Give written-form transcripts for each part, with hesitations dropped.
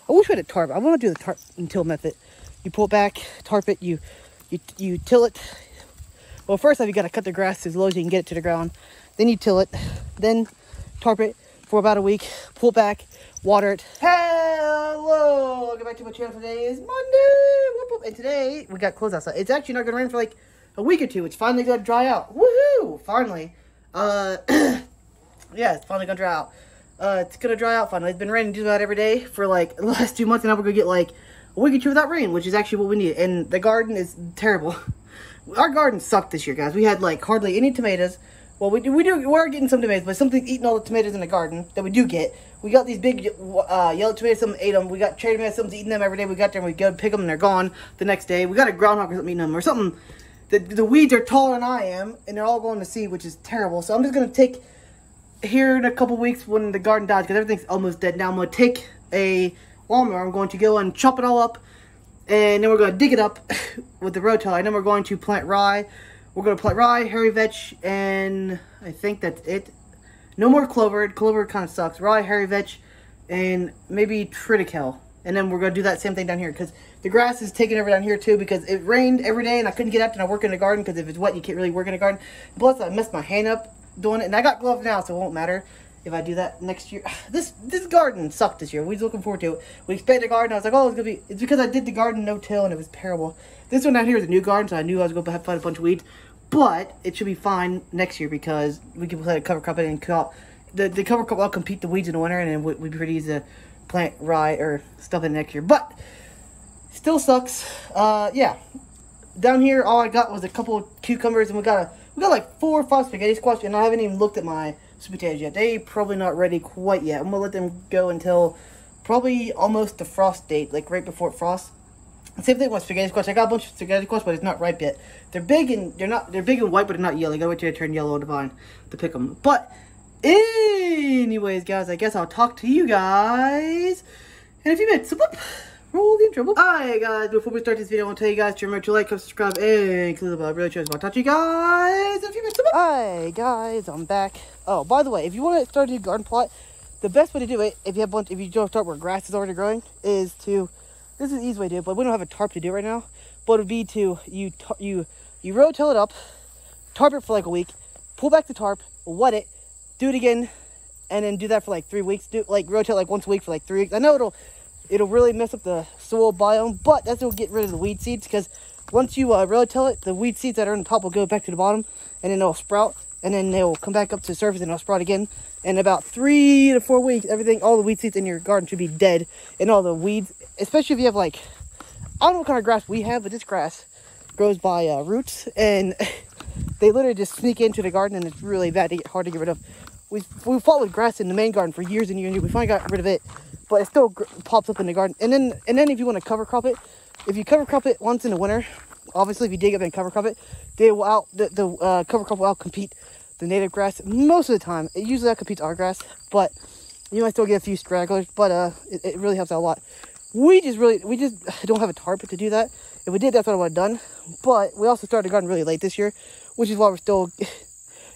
I wish we had a tarp. I want to do the tarp and till method. You pull it back, tarp it, you till it. Well, first off, you got to cut the grass as low as you can get it to the ground. Then you till it. Then tarp it for about a week. Pull it back, water it. Hello! Welcome back to my channel. Today is Monday. Whoop, whoop. And today, we got clothes outside. It's actually not going to rain for like a week or two. It's finally going to dry out. Woohoo! Finally. Yeah, it's finally going to dry out. It's going to dry out finally. It's been raining just about every day for like the last 2 months. And now we're going to get like a week or two without rain, which is actually what we need. And the garden is terrible. Our garden sucked this year, guys. We had like hardly any tomatoes. Well, we're getting some tomatoes, but something's eating all the tomatoes in the garden that we do get. We got these big yellow tomatoes, some ate them. We got cherry tomatoes, something's eating them every day. We got there and we go pick them and they're gone the next day. We got a groundhog or something eating them or something. The weeds are taller than I am and they're all going to seed, which is terrible. So I'm just going to take, here in a couple weeks when the garden dies, because everything's almost dead now, I'm going to take a lawnmower. I'm going to go and chop it all up. And then we're going to dig it up with the rototiller. And then we're going to plant rye. We're going to plant rye, hairy vetch, and I think that's it. No more clover. Clover kind of sucks. Rye, hairy vetch, and maybe triticale. And then we're going to do that same thing down here. Because the grass is taking over down here too. Because it rained every day and I couldn't get up and I work in the garden. Because if it's wet, you can't really work in the garden. Plus, I messed my hand up doing it. And I got gloves now, so it won't matter if I do that next year. This garden sucked this year. We was looking forward to it. We expanded the garden. I was like, oh, it's because I did the garden no-till and it was terrible. This one down here is a new garden, so I knew I was going to have to find a bunch of weeds. But it should be fine next year because we can plant a cover crop and the cover crop will compete the weeds in the winter, and it would be pretty easy to plant rye or stuff in next year. But still sucks. Yeah. Down here, all I got was a couple of cucumbers, and we got like 4 or 5 spaghetti squash, and I haven't even looked at my sweet potatoes yet. They probably not ready quite yet. I'm gonna let them go until probably almost the frost date, like right before it frosts. Same thing with spaghetti squash. I got a bunch of spaghetti squash, but it's not ripe yet. They're big and they're big and white, but they're not yellow. You gotta wait till they turn yellow on the vine to pick them. But anyways, guys, I guess I'll talk to you guys in a few minutes. So, whoop, roll the intro. Alright, guys, before we start this video, I want to tell you guys to remember to like, subscribe, and click the bell. I really trust. I'll talk to you guys in a few minutes. Alright, guys, I'm back. Oh, by the way, if you want to start a new garden plot, the best way to do it, if you don't start where grass is already growing, is to, this is the easy way to do it, but we don't have a tarp to do it right now. But it would be to, you rototill it up, tarp it for like a week, pull back the tarp, wet it, do it again, and then do that for like 3 weeks. Do like rotate like once a week for like 3 weeks. I know it'll really mess up the soil biome, but that's what will get rid of the weed seeds, because once you rototill it, the weed seeds that are on the top will go back to the bottom, and then they'll sprout, and then they'll come back up to the surface and they'll sprout again. In about 3 to 4 weeks, all the weed seeds in your garden should be dead, and all the weeds, especially if you have like, I don't know what kind of grass we have, but this grass grows by roots, and they literally just sneak into the garden, and it's really hard to get rid of. We fought with grass in the main garden for years and years and years. We finally got rid of it, but it still pops up in the garden. And then if you want to cover crop it, if you cover crop it once in the winter, obviously if you dig up and cover crop it, they will the cover crop will outcompete the native grass most of the time. It usually outcompetes our grass, but you might still get a few stragglers. But it really helps out a lot. We just don't have a tarp to do that. If we did, that's what I would have done. But we also started the garden really late this year, which is why we're still.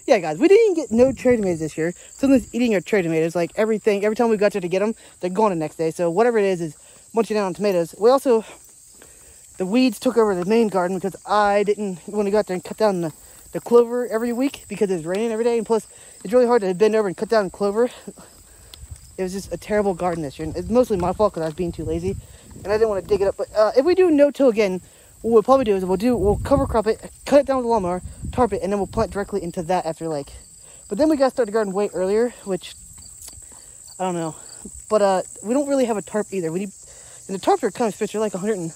Yeah, guys, we didn't get no cherry tomatoes this year. Something's eating our cherry tomatoes. Like every time we got there to get them, they're gone the next day. So whatever it is munching down on tomatoes. We also, the weeds took over the main garden because I didn't want to go out there and cut down the clover every week because it's raining every day. And plus, it's really hard to bend over and cut down clover. It was just a terrible garden this year. And it's mostly my fault because I was being too lazy. And I didn't want to dig it up. But if we do no-till again, what we'll probably do is we'll cover crop it, cut it down with a lawnmower, tarp it, and then we'll plant directly into that after like. But then we got to start the garden way earlier, which I don't know. But we don't really have a tarp either. And the tarps are kind of expensive. They're like 100 and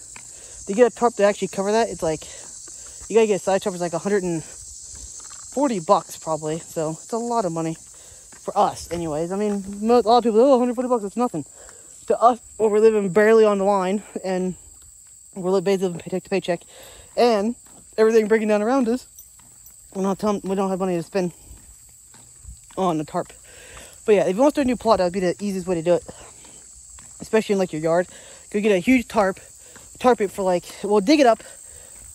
to get a tarp to actually cover that, it's like you gotta get a size tarp. It's like $140 probably. So it's a lot of money for us, anyways. I mean, a lot of people, oh, $140, it's nothing to us. Well, we're living barely on the line, and we're basically paycheck to paycheck, and everything breaking down around us. We don't have money to spend on the tarp. But yeah, if you want to start a new plot, that would be the easiest way to do it, especially in like your yard. Go get a huge tarp it for like, well, dig it up,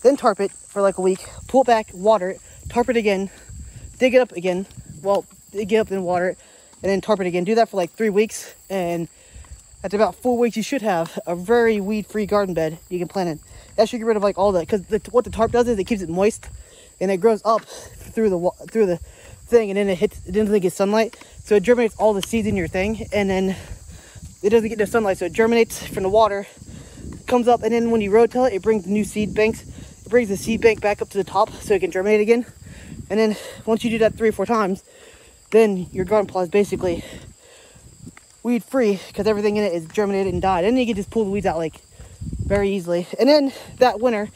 then tarp it for like a week, pull it back, water it, tarp it again, dig it up again, well, dig it up and water it, and then tarp it again. Do that for like 3 weeks, and After about 4 weeks, you should have a very weed-free garden bed you can plant in. That should get rid of like all the, because what the tarp does is it keeps it moist, and it grows up through the thing, and then it doesn't get sunlight, so it germinates all the seeds in your thing, and then it doesn't get no sunlight, so it germinates from the water, comes up, and then when you rotel it, it brings new seed banks. It brings the seed bank back up to the top so it can germinate again. And then once you do that 3 or 4 times, then your garden plot is basically weed free because everything in it is germinated and died. And then you can just pull the weeds out like very easily. And then that winter,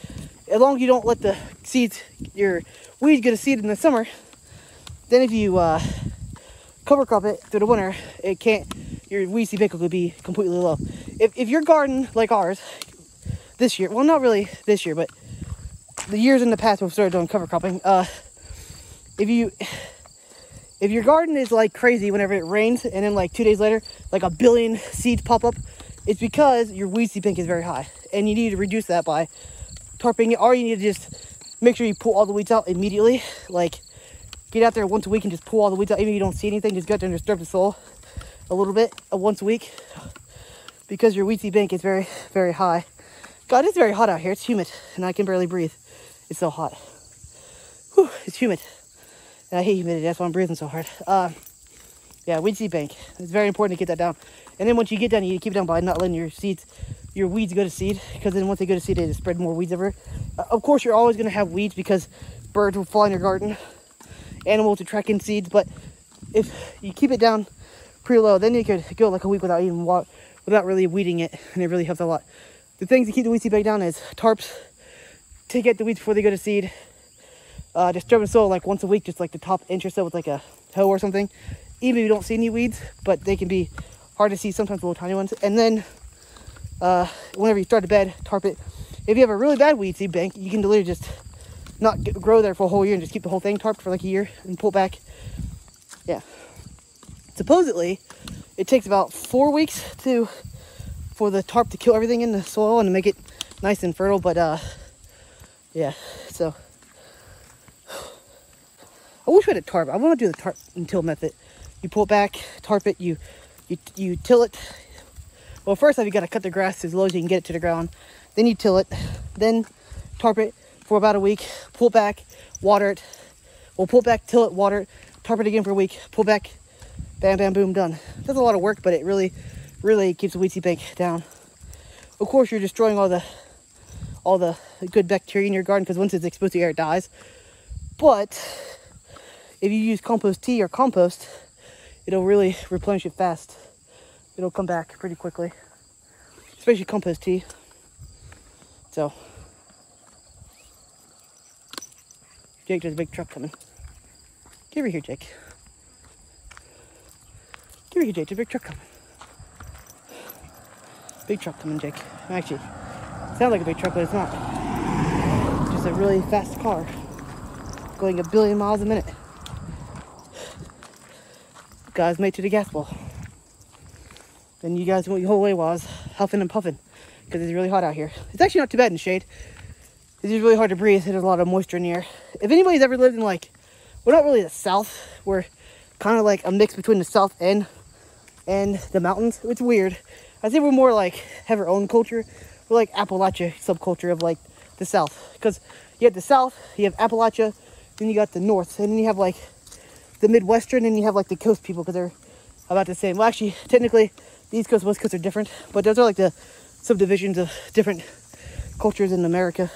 as long as you don't let the seeds, your weeds get a seed in the summer, then if you cover crop it through the winter, it can't, your weed seed bank will be completely low. If your garden, like ours, this year, well, not really this year, but the years in the past we've started doing cover cropping, if your garden is like crazy whenever it rains and then like 2 days later, like a billion seeds pop up, it's because your weed seed bank is very high. And you need to reduce that by tarping it, or you need to just make sure you pull all the weeds out immediately. Like, get out there once a week and just pull all the weeds out. Even if you don't see anything, just go out there and disturb the soil a little bit once a week, because your weed seed bank is very, very high. God, it's very hot out here. It's humid, and I can barely breathe. It's so hot. Whew, it's humid. And I hate humidity. That's why I'm breathing so hard. Yeah, weed seed bank. It's very important to get that down. And then once you get down, you need to keep it down by not letting your weeds go to seed, because then once they go to seed, they just spread more weeds everywhere. Of course, you're always going to have weeds because birds will fly in your garden, animals will track in seeds. But if you keep it down pretty low, then you could go like a week without even without really weeding it, and it really helps a lot. The things to keep the weed seed bank down is tarps. Take out the weeds before they go to seed. Disturbing the soil like once a week, just like the top inch or so with like a hoe or something. Even if you don't see any weeds, but they can be hard to see, sometimes little tiny ones. And then whenever you start a bed, tarp it. If you have a really bad weed seed bank, you can literally just not grow there for a whole year and just keep the whole thing tarped for like a year and pull back. Yeah. Supposedly, it takes about 4 weeks for the tarp to kill everything in the soil and to make it nice and fertile. But yeah, so I wish we had a tarp. I want to do the tarp and till method. You pull it back, tarp it, you till it. Well, first off, you got to cut the grass as low as you can get it to the ground. Then you till it, then tarp it for about a week, pull it back, water it. Well, pull it back, till it, water it, tarp it again for a week, pull back, bam, bam, boom, done. That's a lot of work, but it really, really keeps the weed seed bank down. Of course, you're destroying all the good bacteria in your garden, because once it's exposed to air, it dies. But if you use compost tea or compost, it'll really replenish it fast. It'll come back pretty quickly, especially compost tea. So, Jake, there's a big truck coming. Get over here, Jake. Get over here, Jake. There's a big truck coming. Big truck coming, Jake. Actually, it sounds like a big truck, but it's not. Just a really fast car going 1 billion miles a minute. Guys made to the gas ball. And you guys went your whole way while I was huffing and puffing, because it's really hot out here. It's actually not too bad in the shade. It's just really hard to breathe. There's a lot of moisture in the air. If anybody's ever lived in like, well, not really the South, we're kind of like a mix between the South and the mountains. It's weird. I think we're more like have our own culture. We're like Appalachia subculture of like the South, because you have the South, you have Appalachia, then you got the North, and then you have like the Midwestern, and you have like the coast people, because they're about the same. Well, actually, technically, the East Coast, West Coast are different, but those are like the subdivisions of different cultures in America.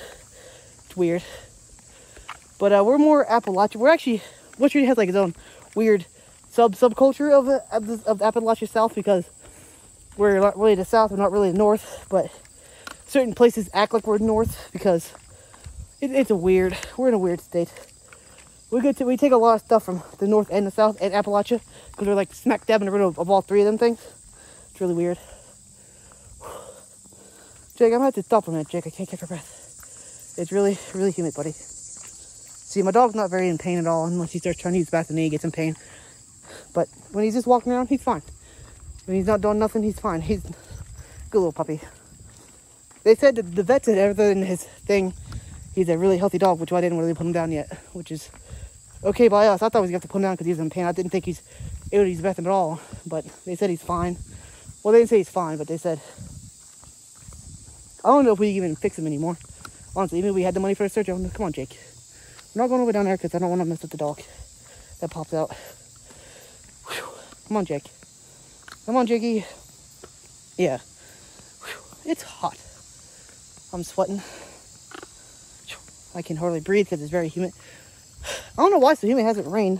It's weird. But we're more Appalachia. We're actually, West Virginia has like its own weird subculture of the Appalachia South, because we're not really the South, we're not really the North, but certain places act like we're North, because it's we're in a weird state. We take a lot of stuff from the North and the South and Appalachia, because we're like smack dab in the middle of all three of them things. It's really weird. Jake, I'm gonna have to stop for a minute, Jake. I can't catch my breath. It's really, really humid, buddy. See, my dog's not very in pain at all unless he starts trying to use the bathroom and he gets in pain. But when he's just walking around, he's fine. When he's not doing nothing, he's fine. He's a good little puppy. They said that the vet said other than his thing, he's a really healthy dog, which I didn't really put him down yet, which is okay by us. I thought we was going to have to put him down because he was in pain. I didn't think he's able to use the bathroom at all, but they said he's fine. Well, they didn't say he's fine, but they said, I don't know if we can even fix him anymore. Honestly, even if we had the money for the surgery, come on, Jake. We're not going over down there because I don't want to mess with the dog that pops out. Whew. Come on, Jake. Come on, Jakey. Yeah. Whew. It's hot. I'm sweating. I can hardly breathe because it's very humid. I don't know why it's so humid. It hasn't rained,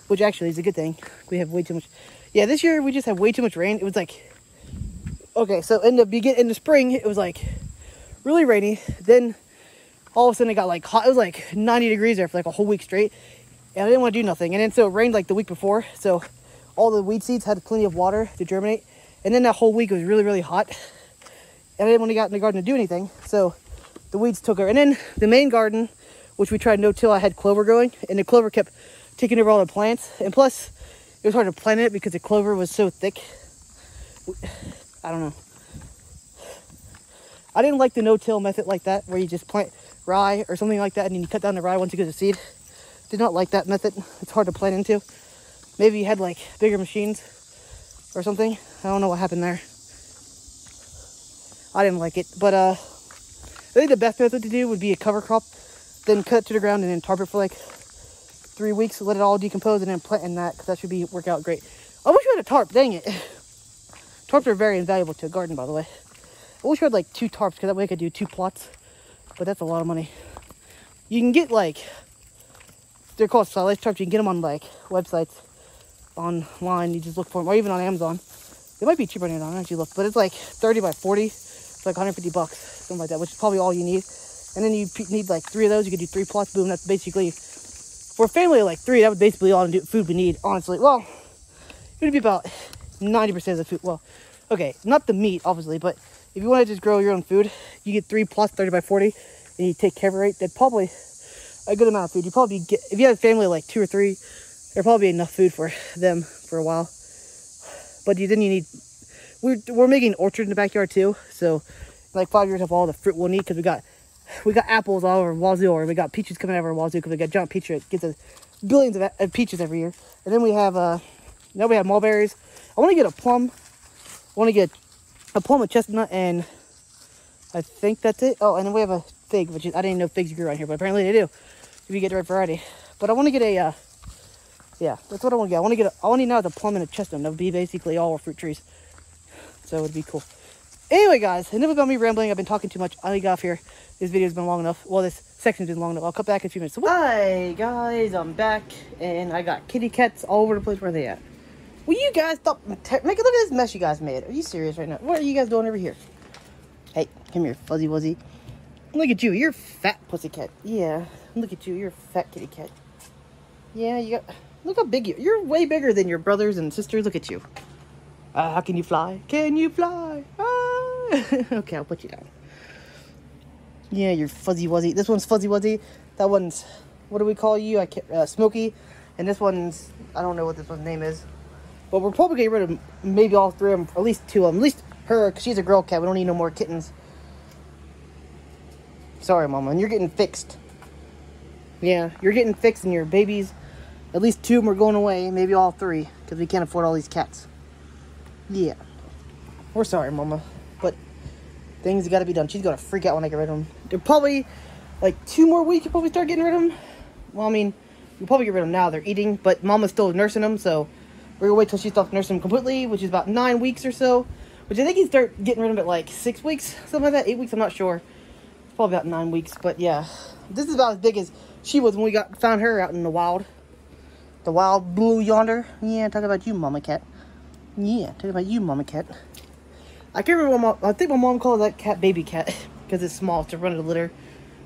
which actually is a good thing. We have way too much. Yeah, this year we just have way too much rain. It was like, okay, so in the spring, it was like really rainy. Then all of a sudden it got like hot. It was like 90 degrees there for like a whole week straight. And I didn't want to do nothing. And then so it rained like the week before. So all the weed seeds had plenty of water to germinate. And then that whole week it was really, really hot. And I didn't want to get out in the garden to do anything. So the weeds took over. And then the main garden, which we tried no-till, I had clover growing. And the clover kept taking over all the plants. And plus, it was hard to plant it because the clover was so thick. I don't know. I didn't like the no-till method like that, where you just plant rye or something like that, and then you cut down the rye once you get the seed. Did not like that method. It's hard to plant into. Maybe you had like bigger machines or something. I don't know what happened there. I didn't like it, but I think the best method to do would be a cover crop, then cut it to the ground and then tarp it for like 3 weeks, let it all decompose, and then plant in that, because that should work out great. I wish we had a tarp. Dang it. Tarps are very invaluable to a garden, by the way. I wish we had like 2 tarps, because that way I could do 2 plots. But that's a lot of money. You can get like, they're called silage tarps. You can get them on like websites online. You just look for them, or even on Amazon. It might be cheaper than Amazon, actually look. But it's like 30 by 40. It's like $150, something like that, which is probably all you need. And then you need like 3 of those. You could do 3 plots. Boom. That's basically, for a family of like 3, that would basically all the food we need, honestly. Well, it would be about 90% of the food. Well, okay, not the meat, obviously, but if you want to just grow your own food, you get 3 plots, 30 by 40, and you take care of it right. That's probably a good amount of food. You probably get, if you have a family of like 2 or 3, there'll probably be enough food for them for a while. But then you need, we're making an orchard in the backyard too. So like 5 years of all the fruit we'll need, because we got apples all over Wazoo, or we got peaches coming out of our Wazoo, because we got giant peach tree. It gets us billions of peaches every year. And then we have now we have mulberries. I want to get a plum. I want to get a plum, a chestnut, and I think that's it. Oh, and then we have a fig, which is, I didn't know figs grew around here, but apparently they do, if you get the right variety. But I want to get a, yeah, that's what I want to get. I want to now the plum and a chestnut. That would be basically all our fruit trees. So it would be cool. Anyway, guys, enough about me rambling. I've been talking too much. I'll get off here. This video's been long enough. Well, this section's been long enough. I'll cut back in a few minutes. So, hi, guys. I'm back, and I got kitty cats all over the place. Where are they at? Will you guys stop? Make a look at this mess you guys made. Are you serious right now? What are you guys doing over here? Hey, come here, fuzzy wuzzy. Look at you. You're a fat pussycat. Yeah, look at you. You're a fat kitty cat. Yeah, you got... Look how big you're way bigger than your brothers and sisters. Look at you. How can you fly? Can you fly? Ah. Okay, I'll put you down. Yeah, you're fuzzy wuzzy. This one's fuzzy wuzzy. That one's, what do we call you? I can't, Smokey. And this one's, I don't know what this one's name is. But we're probably getting rid of maybe all 3 of them, or at least 2 of them. At least her, because she's a girl cat. We don't need no more kittens. Sorry, Mama. And you're getting fixed. Yeah, you're getting fixed, and your babies, at least 2 of them are going away. Maybe all 3, because we can't afford all these cats. Yeah. We're sorry, Mama. But things got to be done. She's going to freak out when I get rid of them. They're probably, like, 2 more weeks, you'll probably start getting rid of them. Well, I mean, we'll probably get rid of them now. They're eating, but Mama's still nursing them, so we're going to wait till she stops nursing them completely, which is about 9 weeks or so. Which I think you start getting rid of them at, like, 6 weeks, something like that. 8 weeks, I'm not sure. It's probably about 9 weeks, but yeah. This is about as big as she was when we found her out in the wild. The wild blue yonder. Yeah, talking about you, Mama Cat. Yeah, talking about you, Mama Cat. I can't remember I think my mom called that cat Baby Cat, because it's small, to run a litter.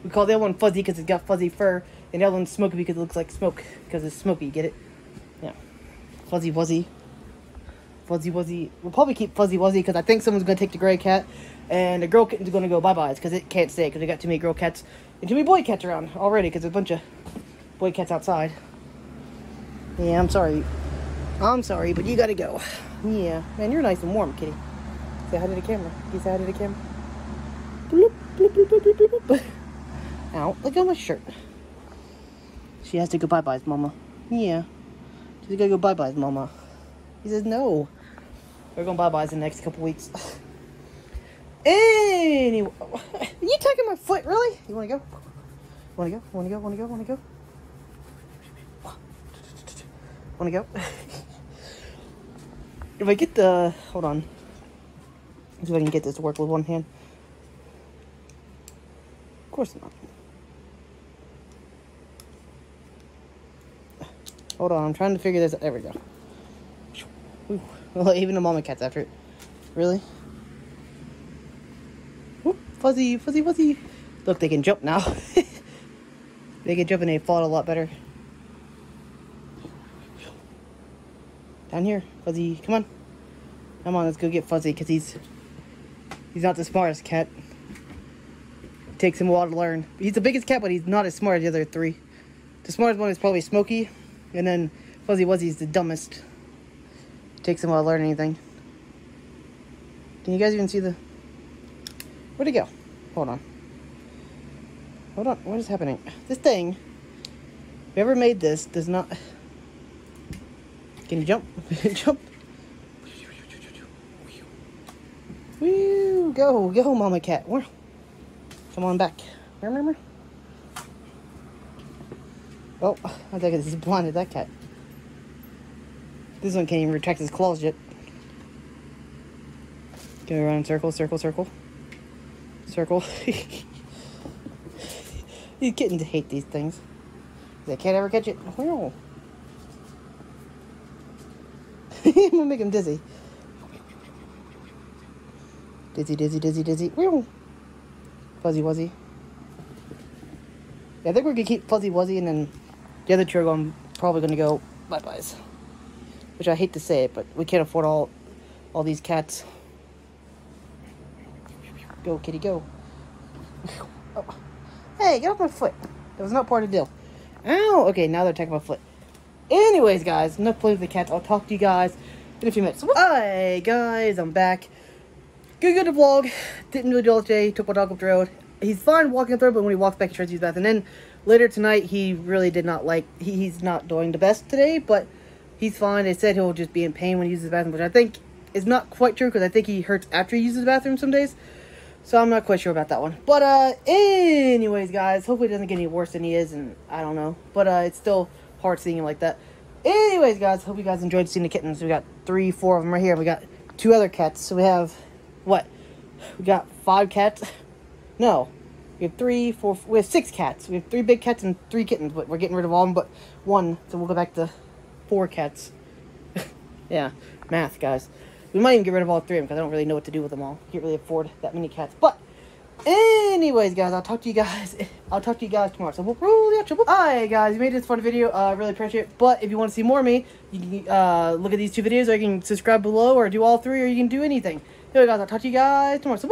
We call the other one Fuzzy because it's got fuzzy fur, and the other one Smoky because it looks like smoke, because it's smoky, get it? Yeah. Fuzzy Wuzzy. Fuzzy Wuzzy. We'll probably keep Fuzzy Wuzzy, because I think someone's going to take the gray cat, and the girl kitten's going to go bye-byes, because it can't stay, because we got too many girl cats, and too many boy cats around already, because there's a bunch of boy cats outside. Yeah, I'm sorry. I'm sorry, but you gotta go. Yeah. Man, you're nice and warm, kitty. Say hi to the camera. Can you say hi to the camera? Bloop, bloop, bloop, bloop, bloop, bloop, bloop. Ow, look at my shirt. She has to go bye-byes, Mama. Yeah. She's gotta go bye-byes, Mama. He says no. We're going bye-byes in the next couple weeks. Anyway, you taking my foot, really? You want to go? Want to go? Want to go? Want to go? Want to go? Want to go? If I get the... Hold on. See if I can get this to work with one hand. Of course not. Hold on, I'm trying to figure this out. There we go. Ooh. Well, even the mama cat's after it. Really? Whoop, fuzzy, fuzzy, fuzzy. Look, they can jump now. They can jump and they fought a lot better. Down here, Fuzzy, come on. Come on, let's go get Fuzzy, because he's not the smartest cat. It takes him a while to learn. He's the biggest cat, but he's not as smart as the other three. The smartest one is probably Smokey, and then Fuzzy Wuzzy's the dumbest. It takes him a while to learn anything. Can you guys even see the... Where'd he go? Hold on. Hold on, what is happening? This thing, whoever made this, does not... Can you jump? Jump. Woo! Go, go, mama cat. Come on back. Remember? Oh, I think this is blinded that cat. This one can't even retract his claws yet. Go around in circle, circle, circle. Circle. These kittens hate these things. They can't ever catch it. Wow. I'm gonna make him dizzy. Dizzy, dizzy, dizzy, dizzy. Wow. Fuzzy Wuzzy. Yeah, I think we're gonna keep Fuzzy Wuzzy, and then the other two are probably gonna go bye-byes. Which I hate to say it, but we can't afford all these cats. Go, kitty, go. Oh. Hey, get off my foot. That was not part of the deal. Ow! Okay, now they're attacking my foot. Anyways, guys, enough playing with the cats. I'll talk to you guys in a few minutes. Hi, guys, I'm back. Good vlog. Didn't really do all today. Took my dog up the road. He's fine walking up the road, but when he walks back, he tries to use the bathroom. And then later tonight, he really did not like... He's not doing the best today, but he's fine. They said he'll just be in pain when he uses the bathroom, which I think is not quite true, because I think he hurts after he uses the bathroom some days. So I'm not quite sure about that one. But, anyways, guys, hopefully it doesn't get any worse than he is, and I don't know. But, it's still hard seeing him like that. Anyways, guys, hope you guys enjoyed seeing the kittens. We got 3, 4 of them right here. We got 2 other cats. So we have, what? We got 5 cats. No. We have 3, 4, we have 6 cats. We have 3 big cats and 3 kittens, but we're getting rid of all of them but 1. So we'll go back to 4 cats. Yeah, math, guys. We might even get rid of all 3 of them, because I don't really know what to do with them all. Can't really afford that many cats. But, anyways, guys, I'll talk to you guys tomorrow. So we'll roll the outro. Alright, guys, you made this fun video. I really appreciate it. But if you want to see more of me, you can look at these 2 videos, or you can subscribe below, or do all 3, or you can do anything. Anyway, guys, I'll talk to you guys tomorrow. So